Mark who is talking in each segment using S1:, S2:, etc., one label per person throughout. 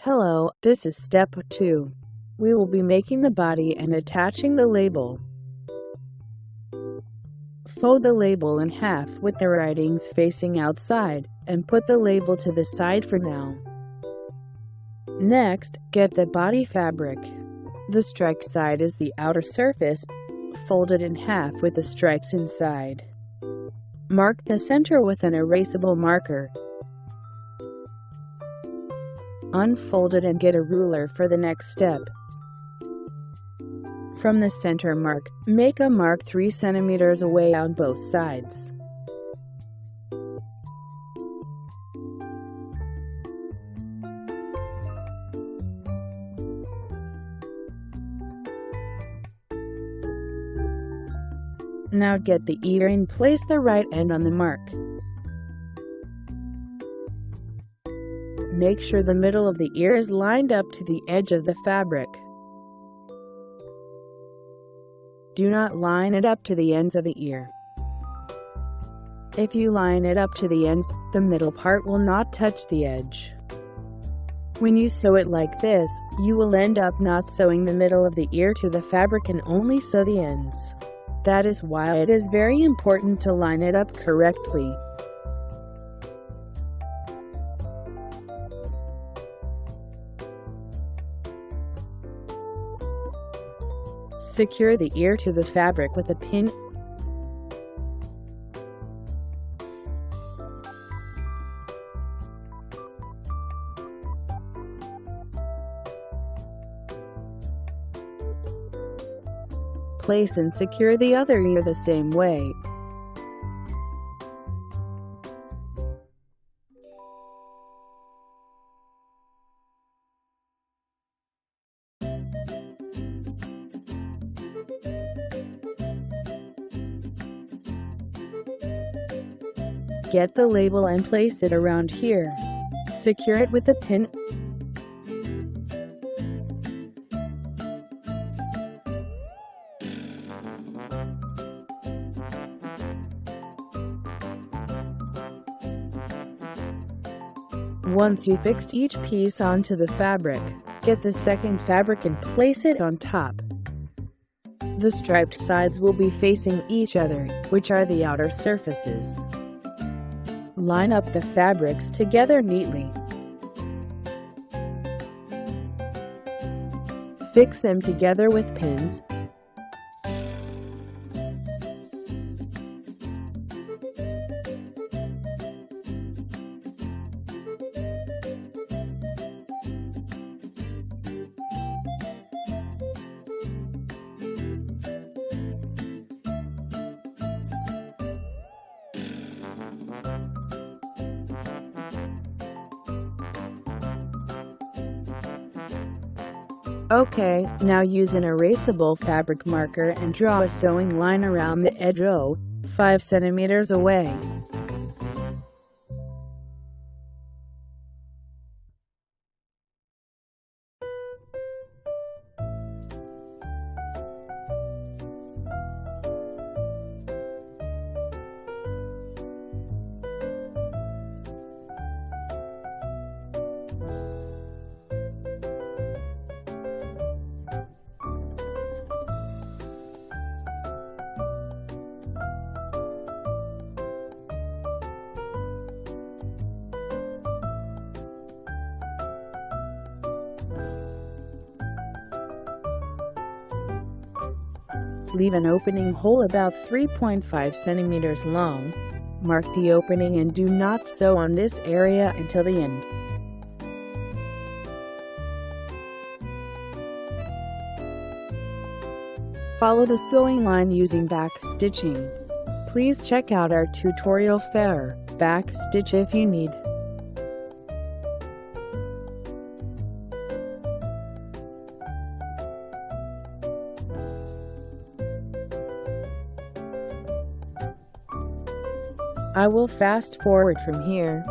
S1: Hello, this is step 2. We will be making the body and attaching the label. Fold the label in half with the writings facing outside, and put the label to the side for now. Next, get the body fabric. The stripe side is the outer surface. Fold it in half with the stripes inside. Mark the center with an erasable marker. Unfold it and get a ruler for the next step. From the center mark, make a mark 3 cm away on both sides. Now get the ear and place the right end on the mark. Make sure the middle of the ear is lined up to the edge of the fabric. Do not line it up to the ends of the ear. If you line it up to the ends, the middle part will not touch the edge. When you sew it like this, you will end up not sewing the middle of the ear to the fabric and only sew the ends. That is why it is very important to line it up correctly. Secure the ear to the fabric with a pin. Place and secure the other ear the same way. Get the label and place it around here. Secure it with a pin. Once you fixed each piece onto the fabric, get the second fabric and place it on top. The striped sides will be facing each other, which are the outer surfaces. Line up the fabrics together neatly. Fix them together with pins. Okay, now use an erasable fabric marker and draw a sewing line around the edge 5 cm away. Leave an opening hole about 3.5 cm long. Mark the opening and do not sew on this area until the end. Follow the sewing line using back stitching. Please check out our tutorial for back stitch if you need. I will fast forward from here.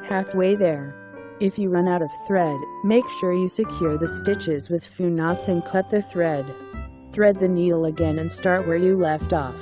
S1: Halfway there. If you run out of thread, make sure you secure the stitches with few knots and cut the thread. Thread the needle again and start where you left off.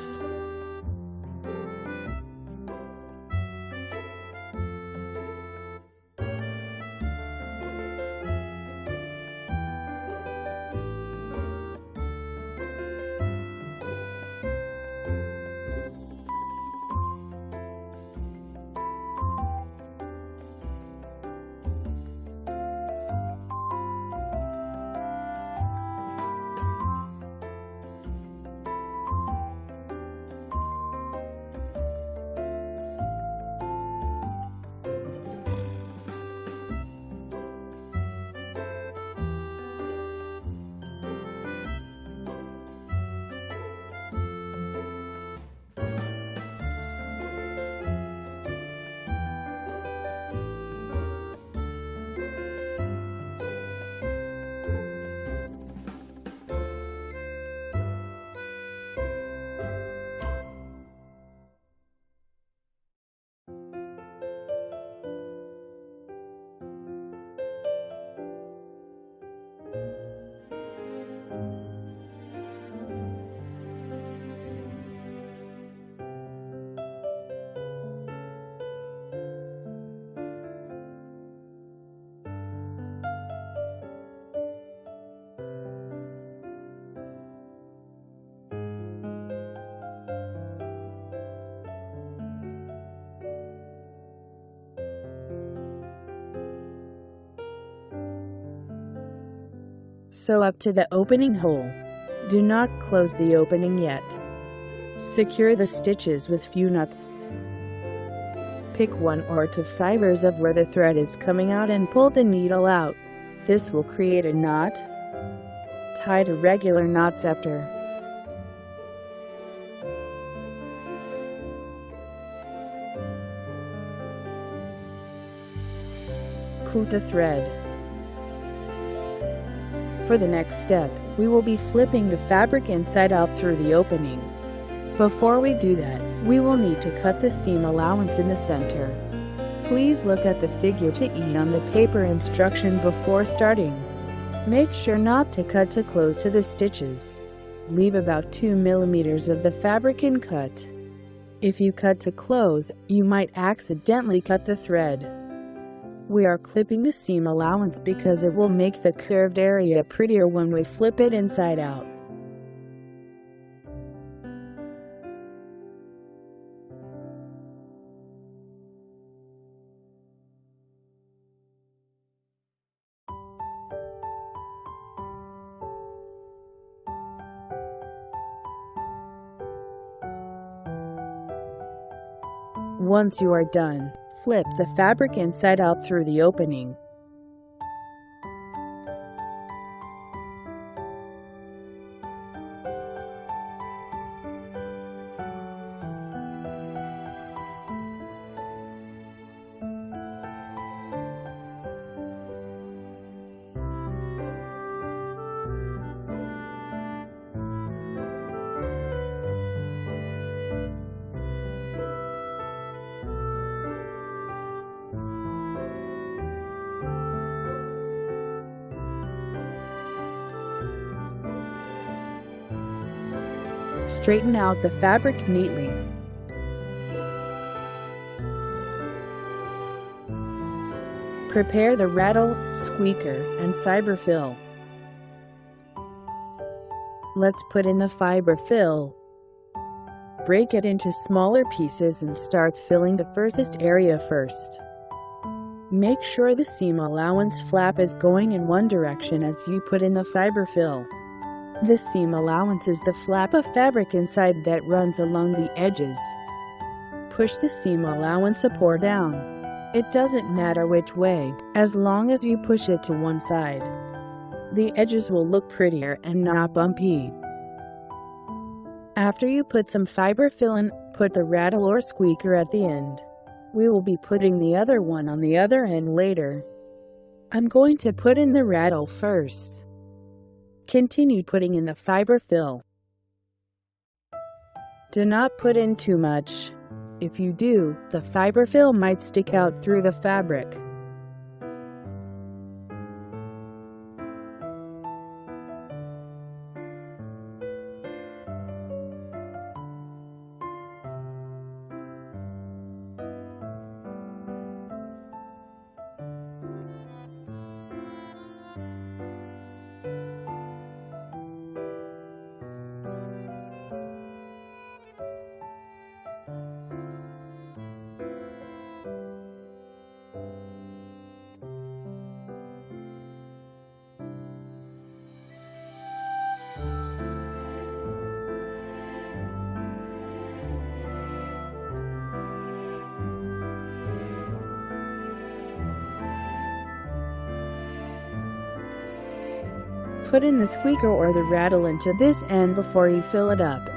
S1: Sew up to the opening hole. Do not close the opening yet. Secure the stitches with few knots. Pick 1 or 2 fibers of where the thread is coming out and pull the needle out. This will create a knot. Tie to regular knots after. Cut the thread. For the next step, we will be flipping the fabric inside out through the opening. Before we do that, we will need to cut the seam allowance in the center. Please look at the figure to E on the paper instruction before starting. Make sure not to cut too close to the stitches. Leave about 2 mm of the fabric in cut. If you cut too close, you might accidentally cut the thread. We are clipping the seam allowance because it will make the curved area prettier when we flip it inside out. Once you are done, flip the fabric inside out through the opening. Straighten out the fabric neatly. Prepare the rattle, squeaker, and fiber fill. Let's put in the fiber fill. Break it into smaller pieces and start filling the furthest area first. Make sure the seam allowance flap is going in one direction as you put in the fiber fill. The seam allowance is the flap of fabric inside that runs along the edges. Push the seam allowance up or down. It doesn't matter which way, as long as you push it to one side. The edges will look prettier and not bumpy. After you put some fiber fill in, put the rattle or squeaker at the end. We will be putting the other one on the other end later. I'm going to put in the rattle first. Continue putting in the fiber fill. Do not put in too much. If you do, the fiber fill might stick out through the fabric. Put in the squeaker or the rattle into this end before you fill it up.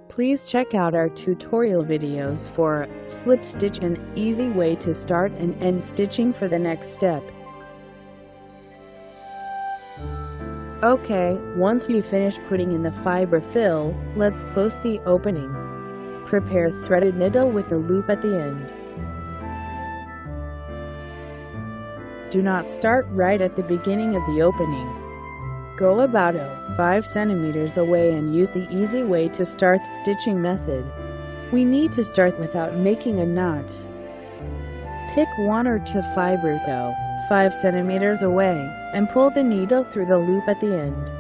S1: Please check out our tutorial videos for slip stitch, an easy way to start and end stitching for the next step. Okay, once you finish putting in the fiber fill, let's close the opening. Prepare threaded needle with a loop at the end. Do not start right at the beginning of the opening. Go about 5 centimeters away and use the easy way to start stitching method. We need to start without making a knot. Pick 1 or 2 fibers 5 centimeters away and pull the needle through the loop at the end.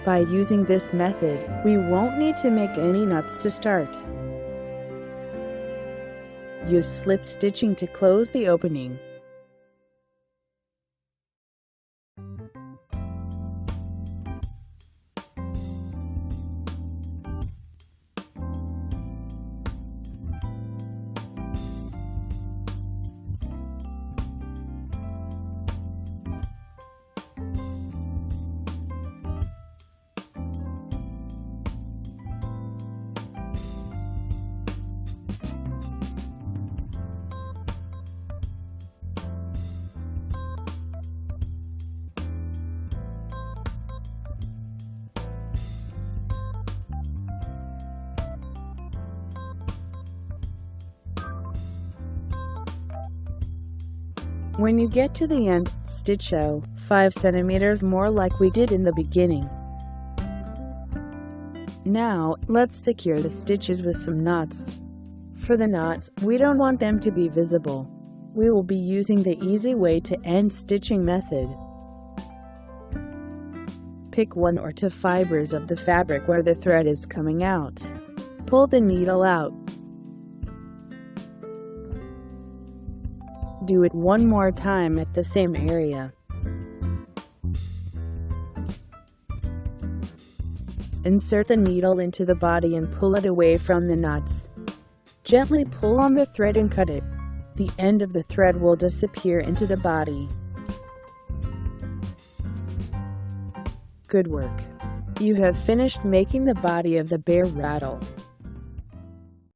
S1: By using this method, we won't need to make any knots to start. Use slip stitching to close the opening. When you get to the end, stitch 5 centimeters more like we did in the beginning. Now, let's secure the stitches with some knots. For the knots, we don't want them to be visible. We will be using the easy way to end stitching method. Pick 1 or 2 fibers of the fabric where the thread is coming out. Pull the needle out. Do it one more time at the same area. Insert the needle into the body and pull it away from the knots. Gently pull on the thread and cut it. The end of the thread will disappear into the body. Good work! You have finished making the body of the bear rattle.